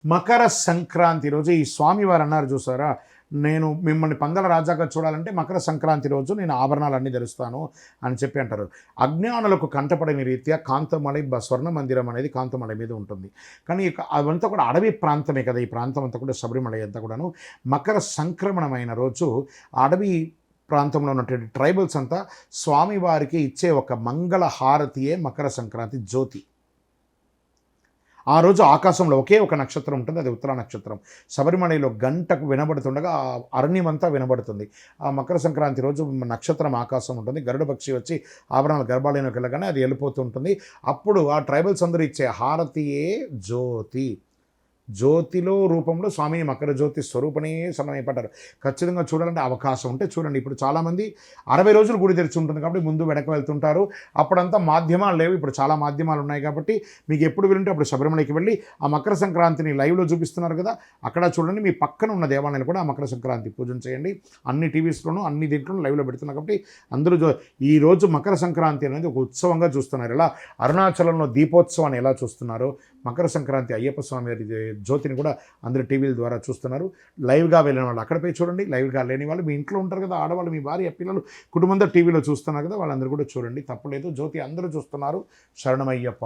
మకర సంక్రాంతి రోజు ఈ స్వామివారు అన్నారు చూసారా, నేను మిమ్మల్ని పంగల రాజాగా చూడాలంటే మకర సంక్రాంతి రోజు నేను ఆభరణాలన్నీ ధరిస్తాను అని చెప్పి అంటారు. అజ్ఞానులకు కంటపడని రీత్యా కాంతమలై స్వర్ణ మందిరం అనేది కాంతమలై మీద ఉంటుంది. కానీ అవంతా కూడా అడవి ప్రాంతమే కదా, ఈ ప్రాంతం అంతా కూడా శబరిమల అంతా కూడాను. మకర సంక్రమణమైన రోజు అడవి ప్రాంతంలో ఉన్నటువంటి ట్రైబల్స్ అంతా స్వామివారికి ఇచ్చే ఒక మంగళ హారతియే మకర సంక్రాంతి జ్యోతి. ఆ రోజు ఆకాశంలో ఒకే ఒక నక్షత్రం ఉంటుంది, అది ఉత్తర నక్షత్రం. శబరిమలలో గంటకు వినబడుతుండగా ఆ అరణ్యమంతా వినబడుతుంది. ఆ మకర సంక్రాంతి రోజు నక్షత్రం ఆకాశం ఉంటుంది, గరుడ పక్షి వచ్చి ఆభరణాల గర్భాలయంలోకి వెళ్ళగానే అది వెళ్ళిపోతూ ఉంటుంది. అప్పుడు ఆ ట్రైబల్స్ అందరూ ఇచ్చే హారతియే జ్యోతి. జ్యోతిలో రూపంలో స్వామిని మకర జ్యోతి స్వరూపనే సమయపడ్డారు. ఖచ్చితంగా చూడాలంటే అవకాశం ఉంటే చూడండి. ఇప్పుడు చాలామంది 60 రోజులు గుడి తెరిచి ఉంటుంది కాబట్టి ముందు వెనక వెళ్తుంటారు. అప్పుడంతా మాధ్యమాలు లేవు, ఇప్పుడు చాలా మాధ్యమాలు ఉన్నాయి కాబట్టి మీకు ఎప్పుడు వెళ్ళుంటే అప్పుడు శబరిమలకి వెళ్ళి ఆ మకర సంక్రాంతిని లైవ్లో చూపిస్తున్నారు కదా, అక్కడ చూడండి. మీ పక్కన ఉన్న దేవాలయాన్ని కూడా ఆ మకర సంక్రాంతి పూజన చేయండి. అన్ని టీవీస్లోనూ అన్ని దీంట్లోనూ లైవ్లో పెడుతున్నారు కాబట్టి అందరూ ఈరోజు మకర సంక్రాంతి అనేది ఒక ఉత్సవంగా చూస్తున్నారు. ఎలా అరుణాచలంలో దీపోత్సవాన్ని ఎలా చూస్తున్నారో మకర సంక్రాంతి అయ్యప్ప స్వామి జ్యోతిని కూడా అందరూ టీవీల ద్వారా చూస్తున్నారు. లైవ్గా వెళ్ళిన వాళ్ళు అక్కడ పోయి చూడండి, లైవ్గా లేని వాళ్ళు మీ ఇంట్లో ఉంటారు కదా, ఆడవాళ్ళు, మీ భార్య, పిల్లలు, కుటుంబంతో టీవీలో చూస్తున్నారు కదా, వాళ్ళందరూ కూడా చూడండి, తప్పలేదు. జ్యోతి అందరూ చూస్తున్నారు. శరణమయ్యప్ప.